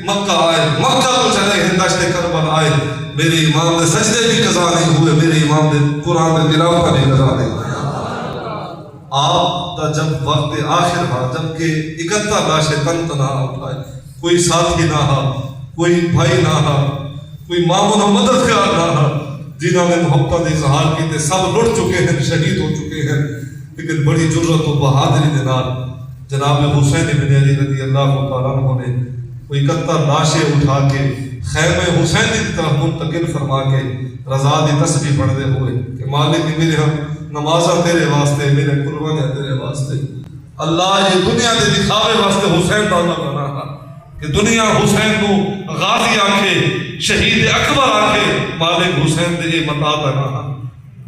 مکہ آئے، مکہ کو چلے ہیں دشت کربلا آئے، میرے امام نے سجدے بھی قضا نہیں ہوئے، میرے امام نے قرآن میں تلاوت بھی قضا نہیں ہوئے۔ آپ کا جب وقت آخر تھا، جب کہ 71 لاشیں تن تنہا اٹھائے، کوئی ساتھی نہ ہا، کوئی بھائی نہ ہا، کوئی معاون و مددگار نہ ہا، جنہوں نے محبت اظہار کی تھے، سب لٹ چکے ہیں، شہید ہو چکے ہیں۔ لیکن بڑی جرت و بہادری کے نال جناب حسین بن علی رضی اللہ تعالیٰ عنہ نے وہ 71 لاشیں اٹھا کے خیمہ حسین کی طرف منتقل فرما کے رضا دی تسبیح پڑھتے ہوئے کہ مالک میرے ہم نمازاں تیرے واسطے، میرے قربانیاں تیرے واسطے، اللہ یہ دنیا دے دکھاوے واسطے حسین دا اللہ بنا کہ دنیا حسین کو غازی آکھے، شہید اکبر آکھے، مالک حسین دے یہ متا دا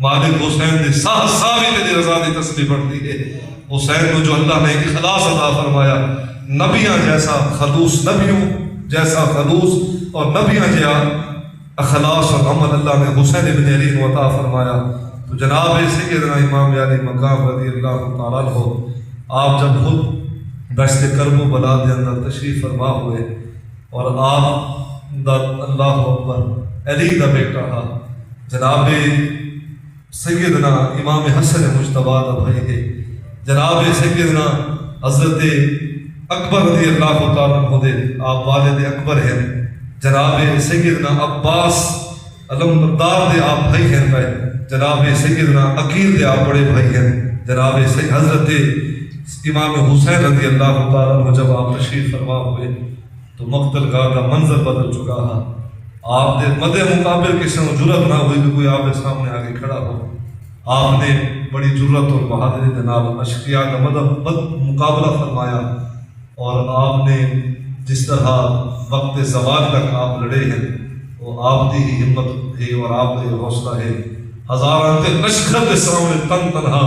مالک حسین دے ساہ ساوی تیری رضا دی تسبیح پڑھتی ہے۔ حسین کو جو اللہ نے اخلاص عطا فرمایا، نبیاں جیسا خلوص، نبیوں جیسا خلوص اور نبیاں جیسا اخلاص اور عمل اللہ نے حسین بن علی کو عطا فرمایا۔ تو جناب سیدنا امام علی مقام رضی اللہ تعالیٰ عنہ آپ جب خود دشت کرب و بلا کے اندر تشریف فرما ہوئے اور آپ دا اللہ اکبر علی دا بیٹا تھا جناب سیدنا امام حسن مجتبیٰ دا بھائی ہے، جناب سیدنا حضرت اکبر رضی اللہ تعالیٰ عنہ دے آپ والد اکبر ہیں، جناب سیدنا عباس علمبردار دے آپ بھائی ہیں، جناب سیدنا عقیل دے آپ بڑے بھائی ہیں، جناب حضرت امام حسین رضی اللہ تعالیٰ عنہ جب آپ تشریف فرما ہوئے تو مقتل گاہ کا منظر بدل چکا تھا۔ آپ نے مد مقابل کسی کو جرت نہ ہوئی کہ کوئی آپ کے سامنے آگے کھڑا ہو۔ آپ نے بڑی جرت اور بہادری کے نال اشقیاء کا مقابلہ فرمایا اور آپ نے جس طرح وقت زوال تک آپ لڑے ہیں وہ آپ کی ہی ہمت ہے اور آپ کا یہ حوصلہ ہے۔ ہزاروں کے لشکر کے سامنے تن تنہا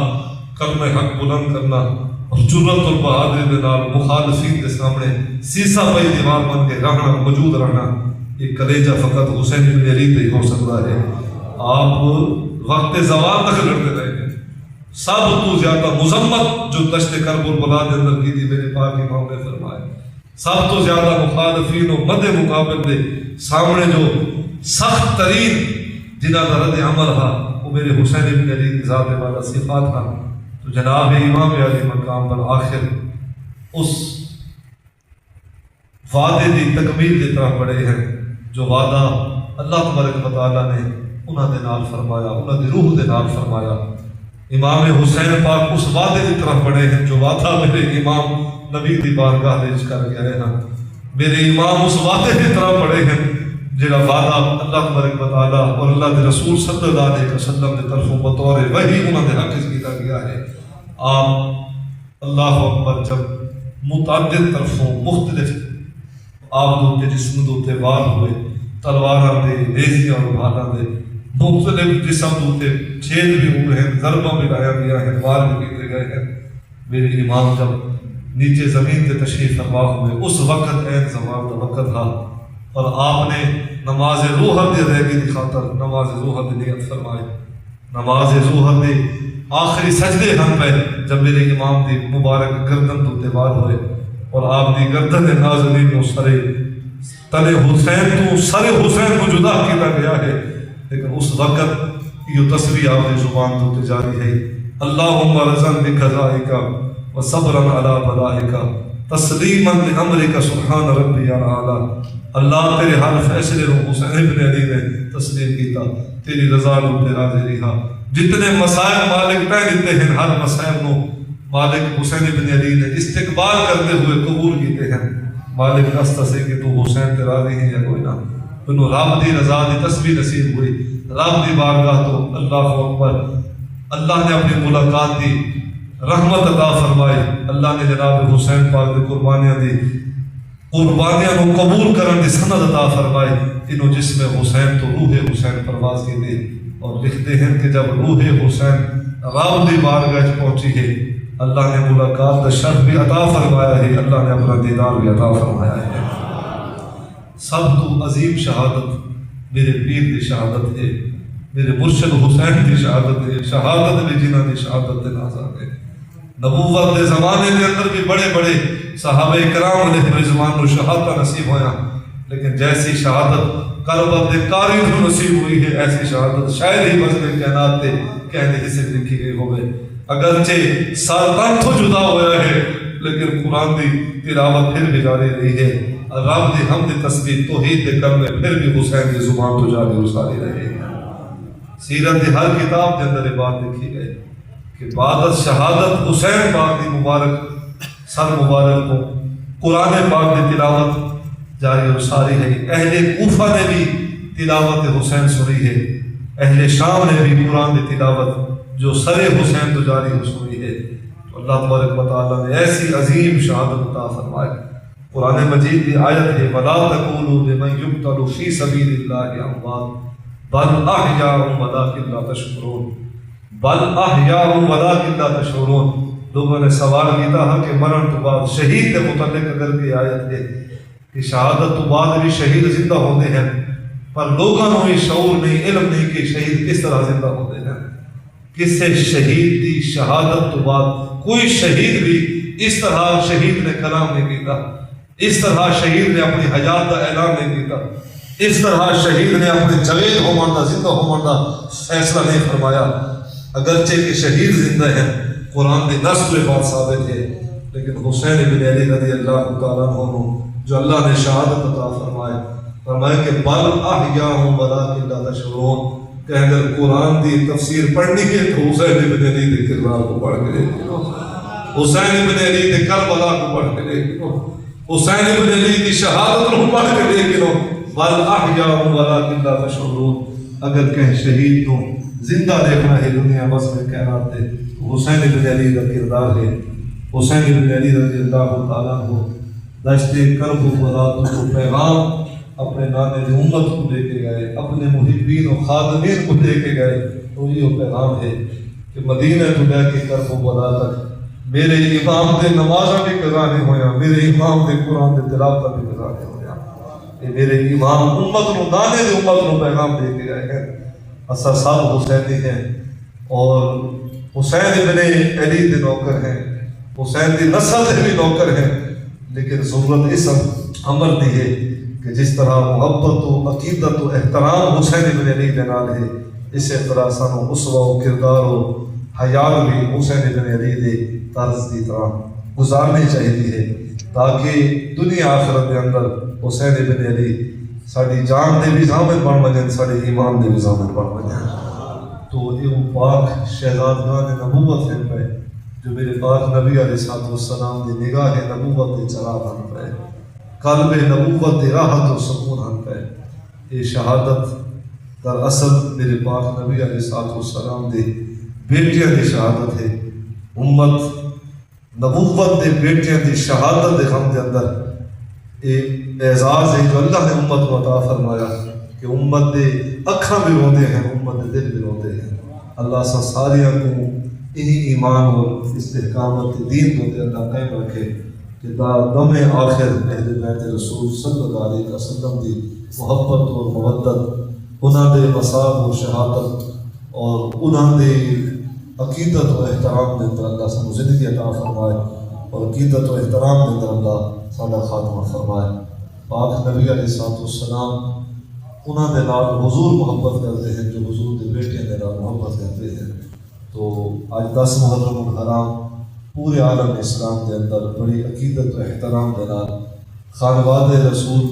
کلمہ حق بلند کرنا اور جرت اور بہادری کے نال مخالفین کے سامنے سیسا پئی دیوار بن کے رہنا، موجود رہنا، یہ کلیجہ فقط حسین بن علی پہ ہو سکتا ہے۔ آپ وقت زوال تک لڑتے رہے ہیں۔ سب تو زیادہ مذمت جو دشت کرب بلا کے اندر کی تھی میرے پاک امام نے فرمایا، سب تو زیادہ مخالفین و مد مقابل کے سامنے جو سخت ترین جنہ کا رد عمل تھا وہ میرے حسین بن علی کی ذات والا صفات تھا۔ تو جناب امام علی مقام پر آخر اس وعدے کی تکمیل کی طرف بڑھے ہیں جو وعدہ اللہ تبارک و تعالیٰ نے انہاں دے نال فرمایا، انہاں دی روح دے نال فرمایا۔ امام حسین پاک اس وعدے کی طرف بڑھے ہیں جو وعدہ میرے امام نبی دی بارگاہ وچ کر کے آئے ہیں۔ میرے امام اس وعدے کی طرف بڑھے ہیں جہاں وعدہ اللہ تبارک و تعالیٰ اور اللہ کے رسول صلی اللہ علیہ وسلم کی طرفوں بطور وحی انہوں نے حق کیا گیا ہے۔ آپ اللہ اکبر جب متعدد طرفوں مختلف آپ دوتے جسم دوتے وار ہوئے، تلواراں دے، نیزیاں اور بھالاں دے، مختلف جسم دوتے چھید بھی ہوئے ہیں، ضربہ بھی لایا گیا ہے، وار بھی کیے گئے ہیں۔ میرے امام جب نیچے زمین تے تشریف فرما ہوئے اس وقت عین زوال کا وقت تھا اور آپ نے نماز ظہر دی ادائیگی کی خاطر نماز ظہر دی نیت فرمائی۔ نماز ظہر دی آخری سجدے ہم پہ جب میرے امام دی مبارک گردن تو تیوار ہوئے اور آپ دی گردن ناظرین کو سرے تلے حسین تو سر حسین کو جدا کیا گیا ہے، لیکن اس وقت یہ تصویر آپ کی زبان تو تجاری ہے، اللہم رضن بقضائک و صبرن علی بلائک تسلیما لامرک سبحان ربی الاعلی۔ اللہ تیرے ہر فیصلے کو حسین بن علی نے تسلیم کیتا، تیری رضا کو تیرا دے رہا۔ جتنے مسائل مالک طے دیتے ہیں ہر مسائل کو مالک حسین بن علی نے استقبال کرتے ہوئے قبول کیتے ہیں۔ مالک رستہ سے کہ تو حسین تے راضی ہیں یا کوئی نہ، انہوں رب دی رضا دی تسبیح نصیب ہوئی، رب دی بارگاہ تو اللہ اکبر، اللہ نے اپنی ملاقات دی رحمت عطا فرمائی۔ اللہ نے جناب حسین پاک دی قربانیاں کو قبول کرن دی سند عطا فرمائی۔ انہوں جسم حسین تو روح حسین پرواز کی دی اور لکھتے ہیں کہ جب روح حسین رب دی بارگاہ پہنچی ہے اللہ نے ملاقات کا شرف بھی عطا فرمایا ہے، اللہ نے اپنا دیدار بھی عطا فرمایا ہے۔ سب تو عظیم شہادت میرے پیر کی شہادت ہے، میرے مرشد حسین کی شہادت ہے، شہادت بھی جنہ کی شہادت نازک ہے۔ نبوت کے زمانے کے اندر بھی بڑے بڑے صحابہ کرام علیہ رضوان کو شہادت نصیب ہویا، لیکن جیسی شہادت کربت کاری کو نصیب ہوئی ہے ایسی شہادت شاید ہی مذہب کائنات تے کہنے سے لکھی گئی ہوئے. اگرچہ سارتان تو جدا ہوا ہے لیکن قرآن دی تلاوت پھر بھی جاری رہی ہے. رب دی حمد تسبیح توحید دے کرنے پھر بھی حسین دی زبان تو جاری رساری رہے. سیرت دی ہر کتاب کے اندر یہ بات لکھی گئی کہ بعد شہادت حسین پاک دی مبارک سر مبارک کو قرآن پاک دی تلاوت جاری رساری ہے. اہل کوفہ نے بھی تلاوت حسین سنی ہے. اہل شام نے بھی قرآن دی تلاوت جو سر حسین تو جاری سنی ہے. اللہ تبارک و تعالیٰ نے ایسی عظیم شہادت عطا فرمائے. قرآن مجید کی آیت ہے وَلَا تَقُولُوا لِمَنْ يُقْتَلُ فِي سَبِيلِ اللَّهِ أَمْوَاتٌ بَلْ أَحْيَاءٌ وَلَٰكِنْ لَا تَشْعُرُونَ بَلْ أَحْيَاءٌ وَلَٰكِنْ لَا تَشْعُرُونَ. لوگوں نے سوال کیا ہے کہ مرن تو بعد شہید کے متعلق اگر کی آیت ہے کہ شہادت تو بعد بھی شہید زندہ ہوتے ہیں پر لوگوں کو یہ شعور نہیں علم نہیں کہ شہید کس طرح زندہ ہوتے ہیں. کسے شہید دی شہادت تو بعد کوئی شہید بھی اس طرح شہید نے کلام نہیں کیتا, اس طرح شہید نے اپنی حیات کا اعلان نہیں کیتا, اس طرح شہید نے اپنے جوید ہومن کا زندہ ہومن کا فیصلہ نہیں فرمایا. اگرچہ کہ شہید زندہ ہیں قرآن کی نص پہ بات ثابت ہے لیکن حسین بن علی رضی اللہ تعالیٰ عنہ جو اللہ نے شہادت عطا فرمایا کہ بل احیاء ولٰکن لا تشعرون کہ اگر قرآن دی تفسیر پڑھنی ہے تو حسین بن علی کے کردار کو پڑھ کے دیکھو, حسین بن علی کے کربلا کو پڑھ کے دیکھو, حسین بن علی کی شہادت کو پڑھ کے دیکھو. بل احیاء ولٰکن لا تشعرون. اگر کہ شہید کو زندہ دیکھنا ہے دنیا بس میں کہناتے حسین بن علی کا کردار ہے. حسین بن علی رضی اللہ تعالیٰ کو دشت کرب و برات کو پیغام اپنے نانے کی امت کو لے کے گئے, اپنے محبین و خادمین کو لے کے گئے. تو یہ پیغام ہے کہ مدینہ تو لے کے کرب و برات تک میرے امام دے نمازہ بھی قضا نہیں ہویا, میرے امام دے قرآن دے تلاوت بھی قضا نہیں ہویا. کہ میرے امام امت نو نانے دے امت نو پیغام دے کے گئے ہیں. اصل صاحب حسینی ہیں اور حسین بن علی دے نوکر ہیں, حسین دی نسل دے بھی نوکر ہیں. لیکن ضرورت اس عمل دی ہے کہ جس طرح محبت و عقیدت و احترام حسین بن علی دے نال ہے اسی طرح سانو اسوہ و کردار و حیات بھی حسین بن علی دے طرز دی طرح گزارنی چاہیے ہے تاکہ دنیا آخرت کے اندر حسین بن علی ساری جان دے بھی ضامن بن وجن ساری ایمان دے بھی ضامن بن وجن. تو یہ پاک شہزادگان نبوت ہیں پہ جو میرے پاک نبی علیہ السلام دی نگاہ نبوت دے چراغ ہن پہ, قلب نبوت دے راحت و سکون ہن پہ. یہ شہادت در اصل میرے پاک نبی علیہ السلام دے بیٹیاں دی شہادت ہے. امت نبوت دے بیٹیاں دی شہادت دے غم دے اندر ایک اعزاز ہے جو اللہ نے امت کو عطا فرمایا کہ امت دے اکھاں بھی روندے ہیں, امت دے دل بھی روندے ہیں. اللہ سا ساریاں کو یہی ایمان اور استحکامت دین کو دے اللہ قائم رکھے کہ دا دم آخر اہل بیت رسول صلی اللہ علیہ وسلم دی محبت اور مودت انہاں دے مصاب و شہادت اور انہاں دے عقیدت و احترام دے اندر اللہ سانو زندگی عطا فرمائے اور عقیدت و احترام دے اندر اللہ ساڈا خاتمہ فرمائے. پاک نبی علیہ السلام انہاں دے نال حضور محبت کرتے ہیں جو حضور دے بیٹے دے نال محبت کرتے ہیں. تو آج 10 محرم الحرام پورے عالم اسلام کے اندر بڑی عقیدت و احترام کے نال خانواد رسول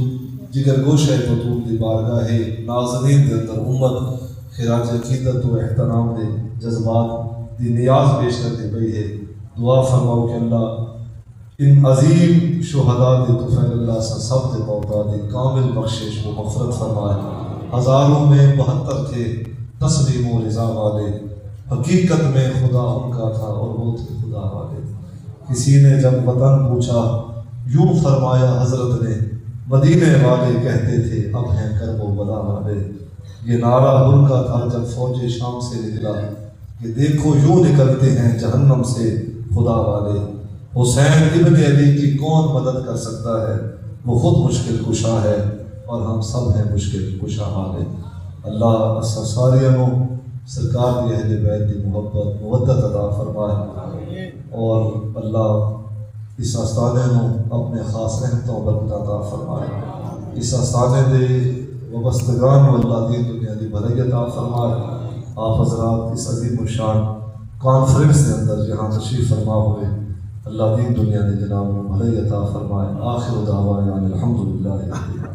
جگر گوشہ بطول دی بارگاہ ناظرین کے اندر امت خراج عقیدت و احترام دے جذبات دی نیاز پیش کرتے پئی ہے. دعا فرماؤ کہ اللہ ان عظیم شہداء دے طفیل اللہ سے سب دے موتا دی کامل بخشش و مغفرت فرمائے. ہزاروں میں 72 تھے تسلیم و رضا والے, حقیقت میں خدا ان کا تھا اور وہ تھے خدا والے. کسی نے جب وطن پوچھا یوں فرمایا حضرت نے مدینے والے کہتے تھے اب ہیں کرب و بلا والے. یہ نعرہ ان کا تھا جب فوج شام سے نکلا کہ دیکھو یوں نکلتے ہیں جہنم سے خدا والے. حسین ابن علی کی کون مدد کر سکتا ہے, وہ خود مشکل کشا ہے اور ہم سب ہیں مشکل کشا والے. اللہ ساریوں سرکار کی اہل بیت کی محبت مودت عطا فرمائے اور اللہ اس آستانے کو اپنے خاص رحمتوں برکت عطا فرمائے. اس آستانے دے وابستگان و اللہ دین دنیا دی بھلائی عطا فرمائے. آپ حضرات اس عظیم الشان کانفرنس کے اندر جہاں تشریف فرما ہوئے اللہ دین دنیا دی جناب میں بھلائی عطا فرمائے. آخر دعوانا الحمدللہ.